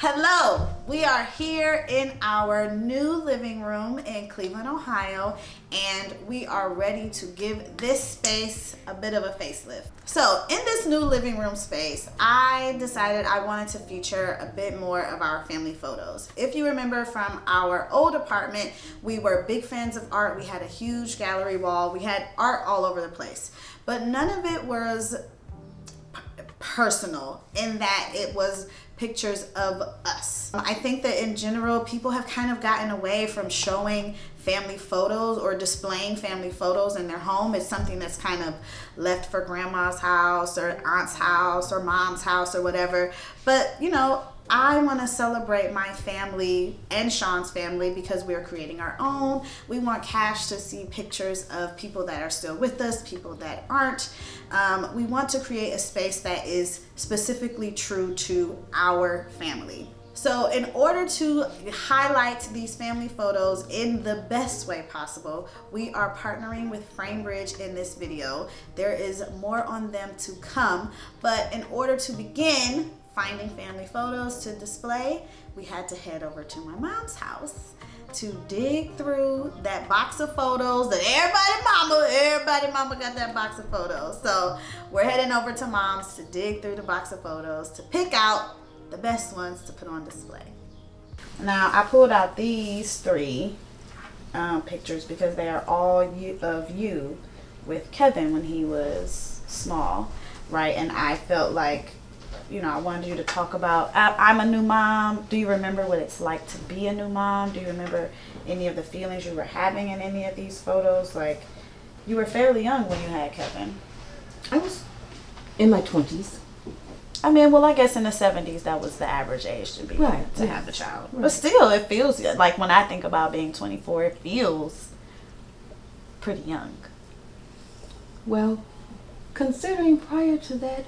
Hello, we are here in our new living room in Cleveland, Ohio, and we are ready to give this space a bit of a facelift. So in this new living room space, I decided I wanted to feature a bit more of our family photos. If you remember from our old apartment, we were big fans of art. We had a huge gallery wall. We had art all over the place, but none of it was personal in that it was pictures of us. I think that in general, people have kind of gotten away from showing family photos or displaying family photos in their home. It's something that's kind of left for grandma's house or aunt's house or mom's house or whatever. But you know, I want to celebrate my family and Sean's family because we're creating our own. We want Cash to see pictures of people that are still with us, people that aren't. We want to create a space that is specifically true to our family. So in order to highlight these family photos in the best way possible, we are partnering with FrameBridge in this video. There is more on them to come, but in order to begin finding family photos to display, we had to head over to my mom's house to dig through that box of photos that everybody mama got that box of photos. So we're heading over to mom's to dig through the box of photos to pick out the best ones to put on display. Now I pulled out these three pictures because they are all of you with Kevin when he was small, right? And I felt like, you know, I wanted you to talk about, I'm a new mom. Do you remember what it's like to be a new mom? Do you remember any of the feelings you were having in any of these photos? Like, you were fairly young when you had Kevin. I was in my 20s. I mean, well, I guess in the 70s, that was the average age to be to have a child. Right. But still, it feels like when I think about being 24, it feels pretty young. Well, considering prior to that,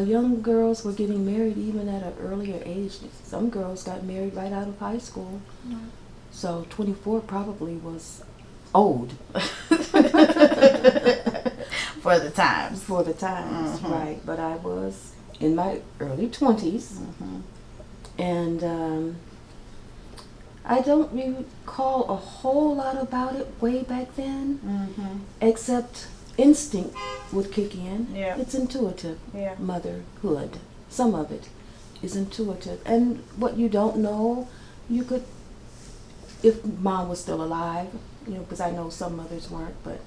young girls were getting married even at an earlier age. Some girls got married right out of high school. Mm-hmm. So 24 probably was old. For the times. For the times, mm-hmm. Right. But I was in my early 20s. Mm-hmm. And I don't recall a whole lot about it way back then, mm-hmm. except instinct would kick in. Yeah. It's intuitive. Yeah. Motherhood. Some of it is intuitive. And what you don't know, you could, if mom was still alive, you know, because I know some mothers weren't, but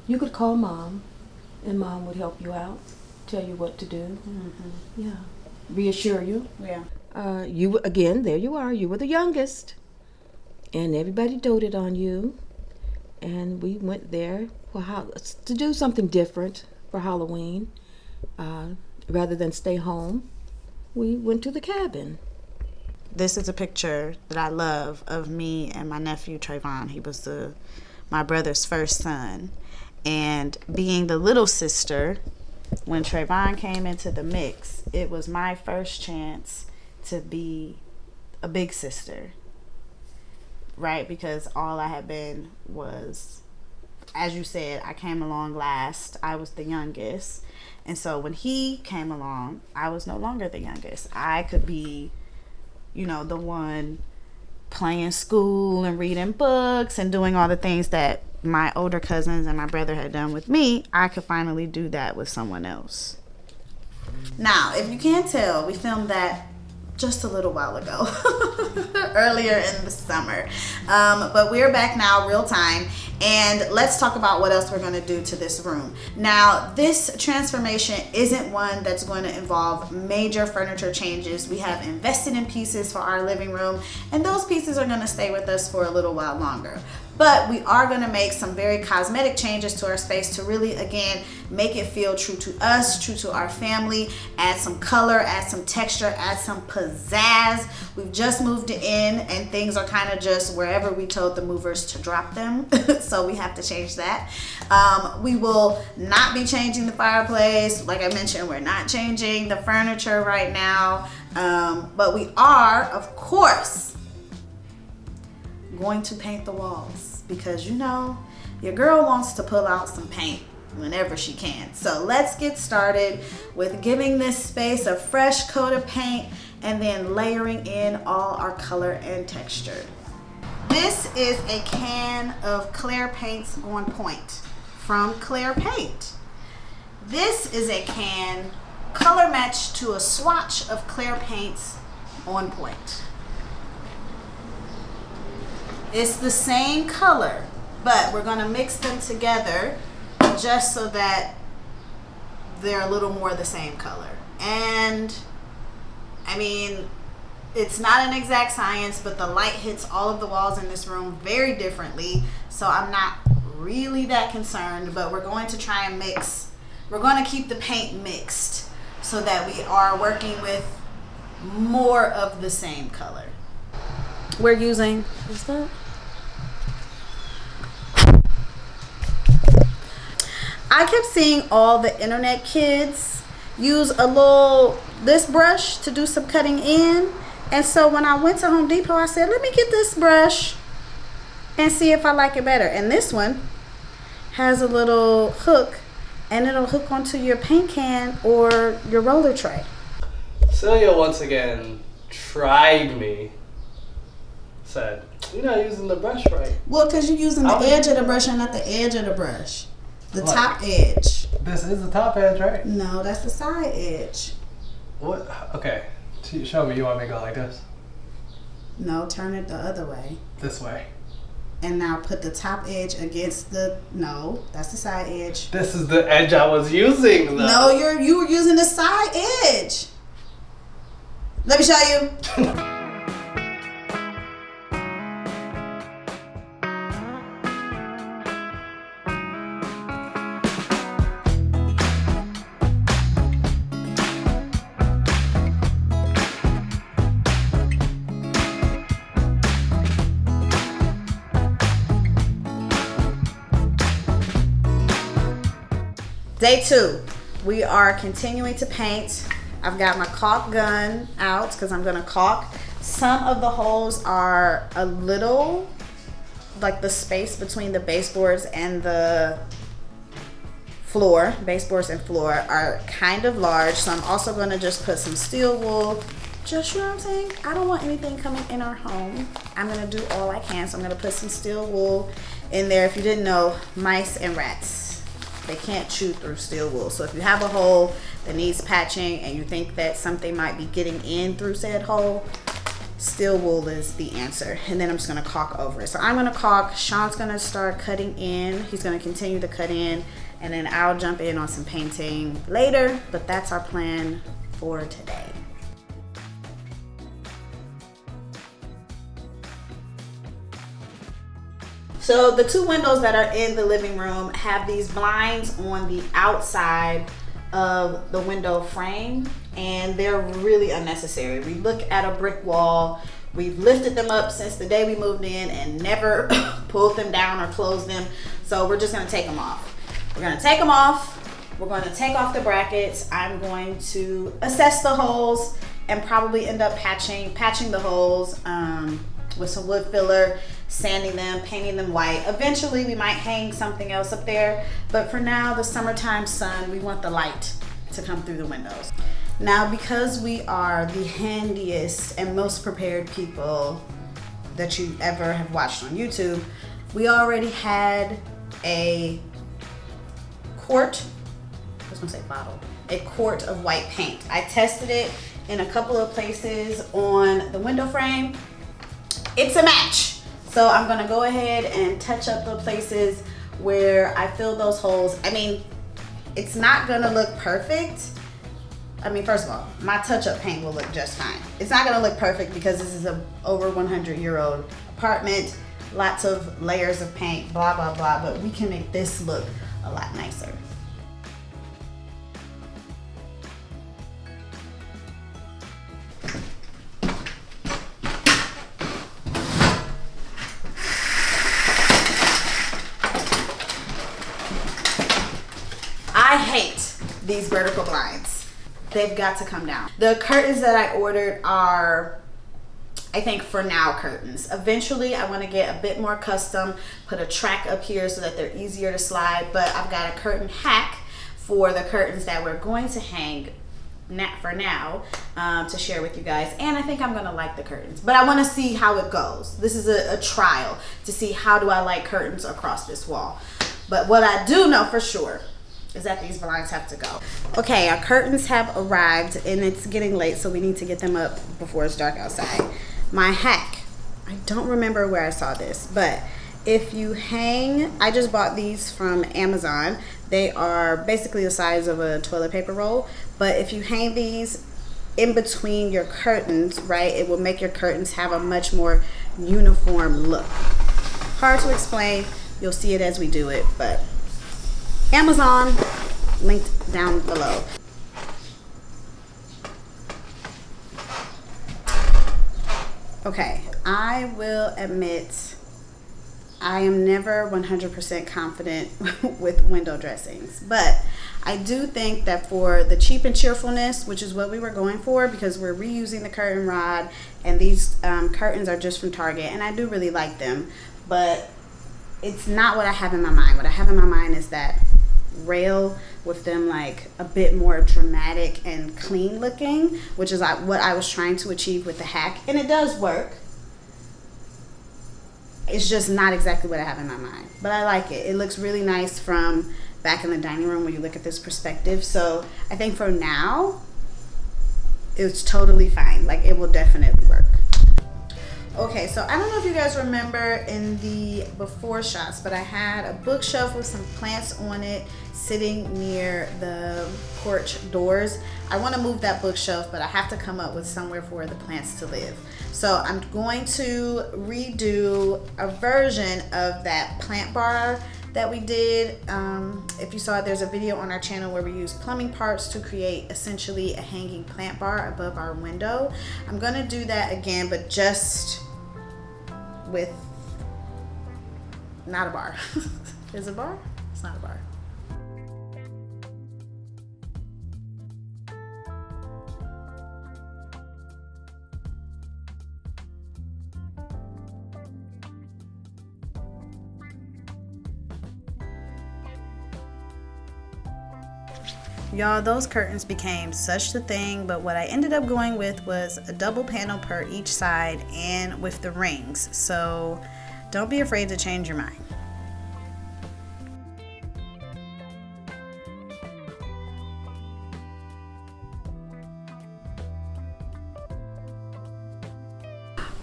you could call mom and mom would help you out, tell you what to do. Mm-hmm. Yeah. Reassure you. Yeah. Again, there you are. You were the youngest. And everybody doted on you. And we went there to do something different for Halloween. Rather than stay home, we went to the cabin. This is a picture that I love of me and my nephew Trayvon. He was my brother's first son. And being the little sister, when Trayvon came into the mix, it was my first chance to be a big sister. Right? Because all I had been was, as you said, I came along last. I was the youngest. And so when he came along, I was no longer the youngest. I could be, you know, the one playing school and reading books and doing all the things that my older cousins and my brother had done with me. I could finally do that with someone else. Now, if you can't tell, we filmed that just a little while ago, earlier in the summer. But we're back now, real time, and let's talk about what else we're gonna do to this room. Now, this transformation isn't one that's going to involve major furniture changes. We have invested in pieces for our living room, and those pieces are gonna stay with us for a little while longer. But we are going to make some very cosmetic changes to our space to really, again, make it feel true to us, true to our family, add some color, add some texture, add some pizzazz. We've just moved it in and things are kind of just wherever we told the movers to drop them. So we have to change that. We will not be changing the fireplace. Like I mentioned, we're not changing the furniture right now. But we are, of course, going to paint the walls because, you know, your girl wants to pull out some paint whenever she can. So let's get started with giving this space a fresh coat of paint and then layering in all our color and texture. This is a can of Claire Paints on Point from Claire Paint. This is a can color matched to a swatch of Claire Paints on Point. It's the same color, but we're gonna mix them together just so that they're a little more the same color. And I mean, it's not an exact science, but the light hits all of the walls in this room very differently, so I'm not really that concerned. But we're going to try and mix, we're going to keep the paint mixed so that we are working with more of the same color. We're using, what's that? I kept seeing all the internet kids use this brush to do some cutting in. And so when I went to Home Depot, I said, let me get this brush and see if I like it better. And this one has a little hook, and it'll hook onto your paint can or your roller tray. Celia once again tried me. Said, you're not using the brush right. Well, because you're using the edge of the brush and not the edge of the brush. The top edge. This is the top edge, right? No, that's the side edge. What? Okay. Show me. You want me to go like this? No, turn it the other way. This way. And now put the top edge against no, that's the side edge. This is the edge I was using, though. No, you were using the side edge. Let me show you. Day 2, we are continuing to paint. I've got my caulk gun out because I'm gonna caulk. Some of the holes are a little, like the space between the baseboards and the floor, baseboards and floor are kind of large. So I'm also gonna just put some steel wool. Just, you know what I'm saying? I don't want anything coming in our home. I'm gonna do all I can. So I'm gonna put some steel wool in there. If you didn't know, mice and rats, they can't chew through steel wool. So if you have a hole that needs patching and you think that something might be getting in through said hole, steel wool is the answer. And then I'm just gonna caulk over it. So I'm gonna caulk, Sean's gonna start cutting in. He's gonna continue to cut in, and then I'll jump in on some painting later, but that's our plan for today. So the 2 windows that are in the living room have these blinds on the outside of the window frame, and they're really unnecessary. We look at a brick wall. We've lifted them up since the day we moved in and never pulled them down or closed them. So we're just gonna take them off. We're gonna take them off. We're gonna take off the brackets. I'm going to assess the holes and probably end up patching the holes with some wood filler, sanding them, painting them white. Eventually we might hang something else up there, but for now, the summertime sun, we want the light to come through the windows. Now, because we are the handiest and most prepared people that you ever have watched on YouTube, we already had a quart, I was gonna say bottle, a quart of white paint. I tested it in a couple of places on the window frame. It's a match. So I'm gonna go ahead and touch up the places where I filled those holes. I mean, it's not gonna look perfect. I mean, first of all, my touch-up paint will look just fine. It's not gonna look perfect because this is a over 100-year-old apartment, lots of layers of paint, blah, blah, blah, but we can make this look a lot nicer. I hate these vertical blinds. They've got to come down. The curtains that I ordered are, I think, for now curtains. Eventually I want to get a bit more custom, put a track up here so that they're easier to slide, but I've got a curtain hack for the curtains that we're going to hang for now to share with you guys. And I think I'm gonna like the curtains, but I want to see how it goes. This is a trial to see how do I like curtains across this wall. But what I do know for sure is that these blinds have to go. Okay, our curtains have arrived and it's getting late, so we need to get them up before it's dark outside. My hack, I don't remember where I saw this, but if you hang, I just bought these from Amazon. They are basically the size of a toilet paper roll, but if you hang these in between your curtains, right, it will make your curtains have a much more uniform look. Hard to explain, you'll see it as we do it, but Amazon, linked down below. Okay, I will admit I am never 100% confident with window dressings, but I do think that for the cheap and cheerfulness, which is what we were going for, because we're reusing the curtain rod, and these curtains are just from Target, and I do really like them, but it's not what I have in my mind. What I have in my mind is that rail with them like a bit more dramatic and clean looking, which is what I was trying to achieve with the hack, and it does work. It's just not exactly what I have in my mind, but I like it. It looks really nice from back in the dining room when you look at this perspective. So I think for now it's totally fine. Like, it will definitely work. Okay, so I don't know if you guys remember in the before shots, but I had a bookshelf with some plants on it sitting near the porch doors. I want to move that bookshelf, but I have to come up with somewhere for the plants to live. So I'm going to redo a version of that plant bar that we did. If you saw it, there's a video on our channel where we use plumbing parts to create essentially a hanging plant bar above our window. I'm gonna do that again, but just with not a bar. Is it a bar? It's not a bar. Y'all, those curtains became such the thing, but what I ended up going with was a double panel per each side and with the rings. So don't be afraid to change your mind.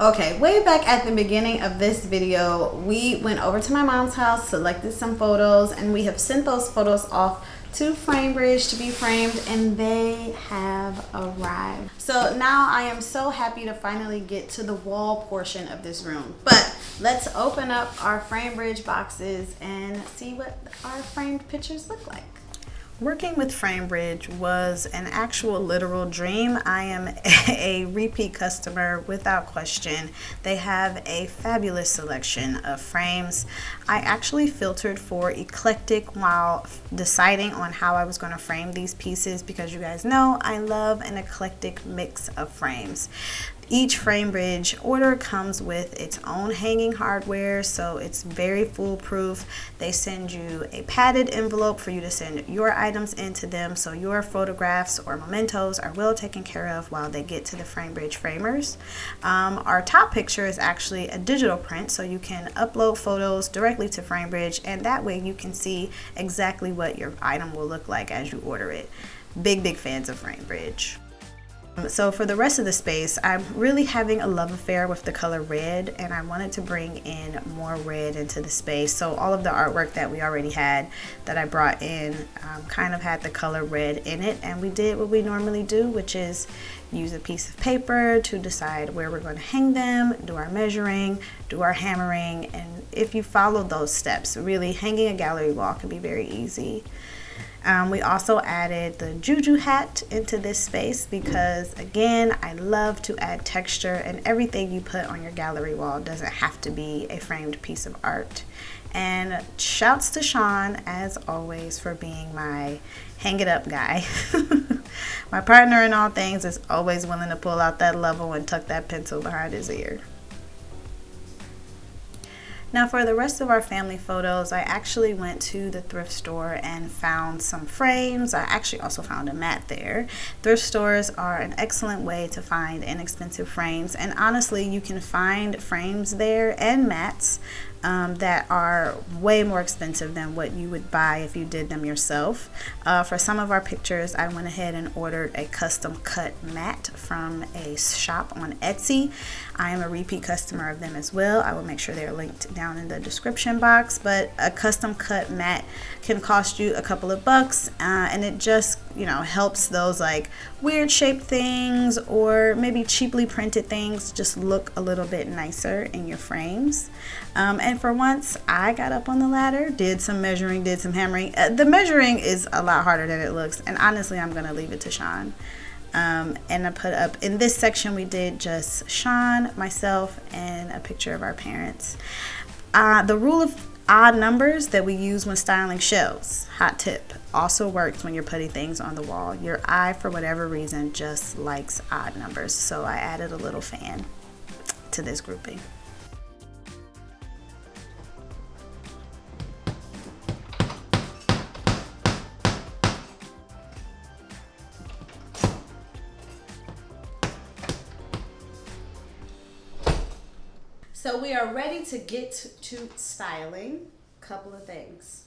Okay, way back at the beginning of this video, we went over to my mom's house, selected some photos, and we have sent those photos off to Framebridge to be framed, and they have arrived. So now I am so happy to finally get to the wall portion of this room. But let's open up our Framebridge boxes and see what our framed pictures look like. Working with Framebridge was an actual literal dream. I am a repeat customer without question. They have a fabulous selection of frames. I actually filtered for eclectic while deciding on how I was going to frame these pieces, because you guys know I love an eclectic mix of frames. Each Framebridge order comes with its own hanging hardware, so it's very foolproof. They send you a padded envelope for you to send your items into them, so your photographs or mementos are well taken care of while they get to the Framebridge framers. Our top picture is actually a digital print, so you can upload photos directly to Framebridge, and that way you can see exactly what your item will look like as you order it. Big fans of Framebridge. So for the rest of the space, I'm really having a love affair with the color red, and I wanted to bring in more red into the space. So all of the artwork that we already had that I brought in kind of had the color red in it, and we did what we normally do, which is use a piece of paper to decide where we're going to hang them, do our measuring, do our hammering, and if you follow those steps, really hanging a gallery wall can be very easy. We also added the juju hat into this space because, again, I love to add texture, and everything you put on your gallery wall doesn't have to be a framed piece of art. And shouts to Sean, as always, for being my hang it up guy. My partner in all things is always willing to pull out that level and tuck that pencil behind his ear. Now for the rest of our family photos, I actually went to the thrift store and found some frames. I actually also found a mat there. Thrift stores are an excellent way to find inexpensive frames, and honestly you can find frames there and mats that are way more expensive than what you would buy if you did them yourself. For some of our pictures, I went ahead and ordered a custom cut mat from a shop on Etsy. I am a repeat customer of them as well. I will make sure they're linked down in the description box, but a custom cut mat can cost you a couple of bucks, and it just, you know, helps those like weird shaped things or maybe cheaply printed things just look a little bit nicer in your frames. And for once, I got up on the ladder, did some measuring, did some hammering. The measuring is a lot harder than it looks, and honestly, I'm going to leave it to Sean. And I put up, in this section, we did just Sean, myself, and a picture of our parents. The rule of odd numbers that we use when styling shelves, hot tip, also works when you're putting things on the wall. Your eye, for whatever reason, just likes odd numbers, so I added a little fan to this grouping. So we are ready to get to styling. Couple of things.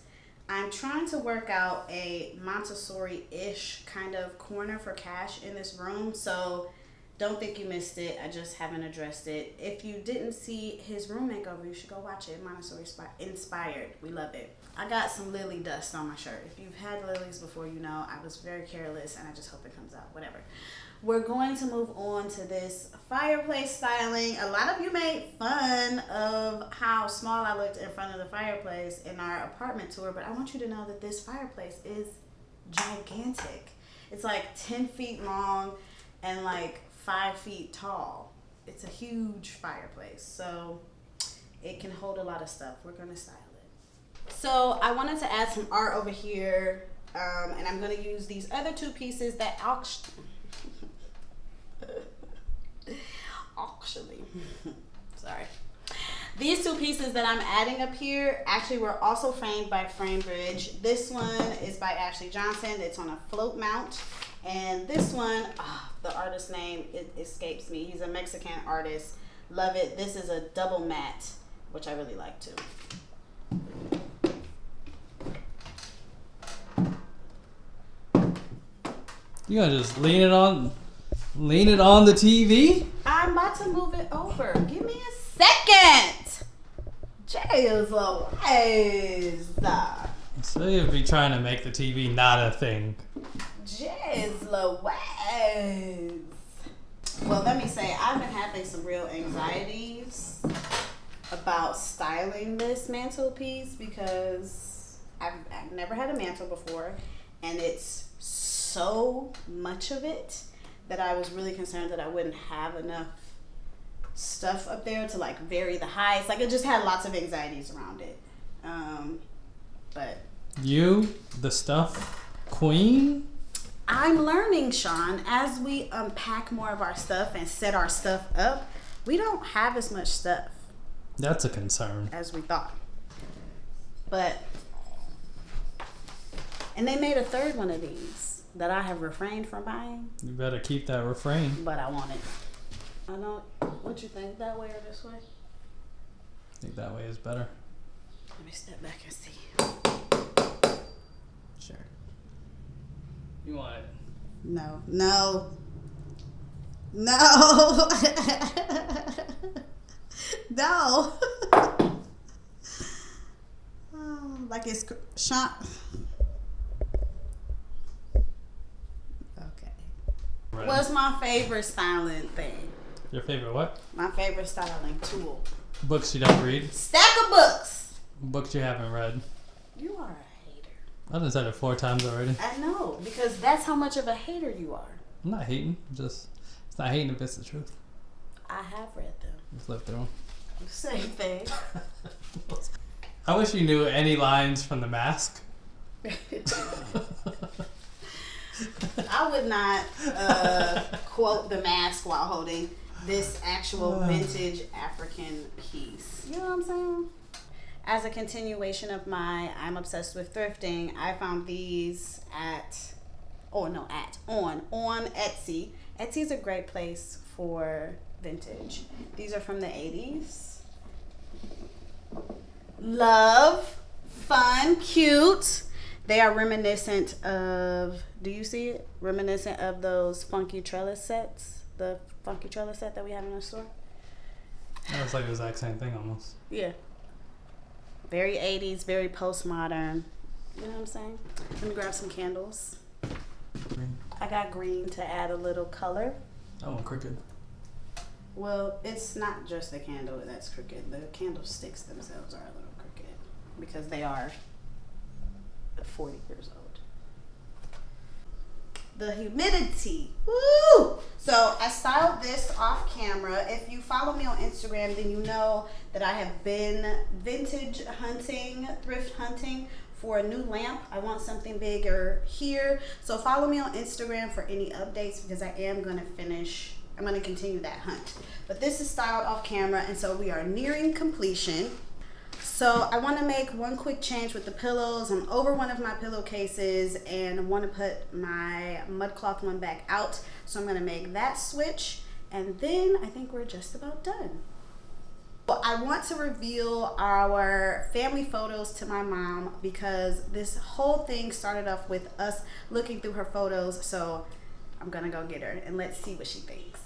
I'm trying to work out a Montessori-ish kind of corner for Cash in this room, so don't think you missed it. I just haven't addressed it. If you didn't see his room makeover, you should go watch it. Montessori inspired. We love it. I got some lily dust on my shirt. If you've had lilies before, you know I was very careless, and I just hope it comes out. Whatever. We're going to move on to this fireplace styling. A lot of you made fun of how small I looked in front of the fireplace in our apartment tour, but I want you to know that this fireplace is gigantic. It's like 10 feet long and like 5 feet tall. It's a huge fireplace, so it can hold a lot of stuff. We're gonna style it. So I wanted to add some art over here, and I'm gonna use these other two pieces that actually, sorry. These two pieces that I'm adding up here actually were also framed by Framebridge. This one is by Ashley Johnson. It's on a float mount. And this one, the artist's name, it escapes me. He's a Mexican artist. Love it. This is a double matte, which I really like too. You gonna just lean it on the TV? I'm about to move it over. Give me a second. Jeez Louise. Celia would be trying to make the TV not a thing. Jeez Louise. Well, let me say, I've been having some real anxieties about styling this mantelpiece because I've never had a mantel before, and it's so much of it that I was really concerned that I wouldn't have enough stuff up there to like vary the heights. Like, it just had lots of anxieties around it. But you, the stuff queen? I'm learning, Sean, as we unpack more of our stuff and set our stuff up, we don't have as much stuff. That's a concern. As we thought. But, and they made a third one of these that I have refrained from buying. You better keep that refrain. But I want it. I don't, what you think, that way or this way? I think that way is better. Let me step back and see. Sure. You want it? No. No. No. No. Oh, like it's Sean. Okay. Right. What's my favorite styling thing? Your favorite what? My favorite styling tool. Books you don't read? Stack of books. Books you haven't read? You are a hater. I done said it 4 times already. I know, because that's how much of a hater you are. I'm not hating. Just, it's not hating if it's the truth. I have read them. Just lived through them. Same thing. I wish you knew any lines from The Mask. I would not quote The Mask while holding this actual vintage African piece. You know what I'm saying? as a continuation of my I'm obsessed with thrifting, I found these on Etsy. Etsy's a great place for vintage. These are from the 80s. Love, fun, cute. They are reminiscent of, do you see it? Reminiscent of those funky trellis sets. The funky trellis set that we have in the store. Yeah, it's like the exact same thing almost. Yeah. Very 80s, very postmodern. You know what I'm saying? Let me grab some candles. Green. I got green to add a little color. Oh, crooked. Well, it's not just the candle that's crooked. The candlesticks themselves are a little crooked because they are 40 years old. The humidity. Woo! So I styled this off camera. If you follow me on Instagram, then you know that I have been vintage hunting, thrift hunting for a new lamp. I want something bigger here. So follow me on Instagram for any updates because I am going to continue that hunt. But this is styled off camera, and so we are nearing completion. So I want to make one quick change with the pillows. I'm over one of my pillowcases and want to put my mud cloth one back out. So I'm going to make that switch, and then I think we're just about done. Well, I want to reveal our family photos to my mom because this whole thing started off with us looking through her photos. So I'm going to go get her and let's see what she thinks.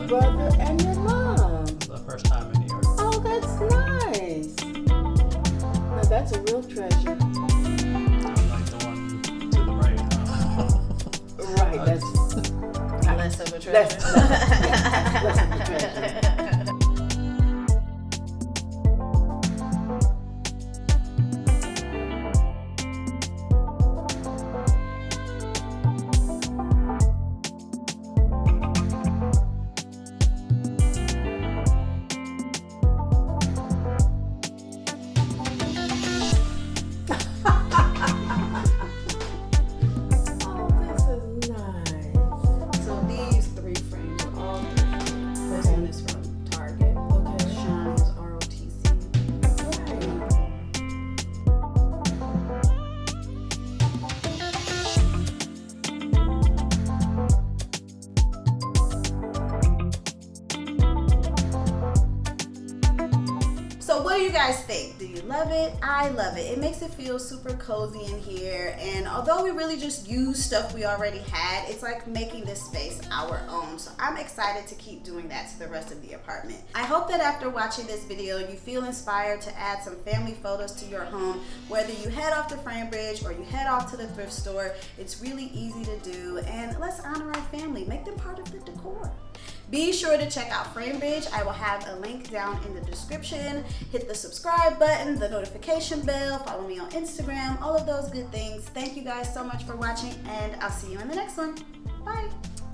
Brother and your mom. It's the first time in New York. Oh, that's nice. Now that's a real treasure. Like the one to the right. Right, that's Less of a treasure. less of a treasure. What do you guys think? Do you love it? I love it. It makes it feel super cozy in here, and although we really just use stuff we already had, it's like making this space our own. So I'm excited to keep doing that to the rest of the apartment. I hope that after watching this video you feel inspired to add some family photos to your home. Whether you head off to Framebridge or you head off to the thrift store, it's really easy to do, and let's honor our family. Make them part of the decor. Be sure to check out Framebridge. I will have a link down in the description. Hit the subscribe button, the notification bell, follow me on Instagram, all of those good things. Thank you guys so much for watching, and I'll see you in the next one. Bye.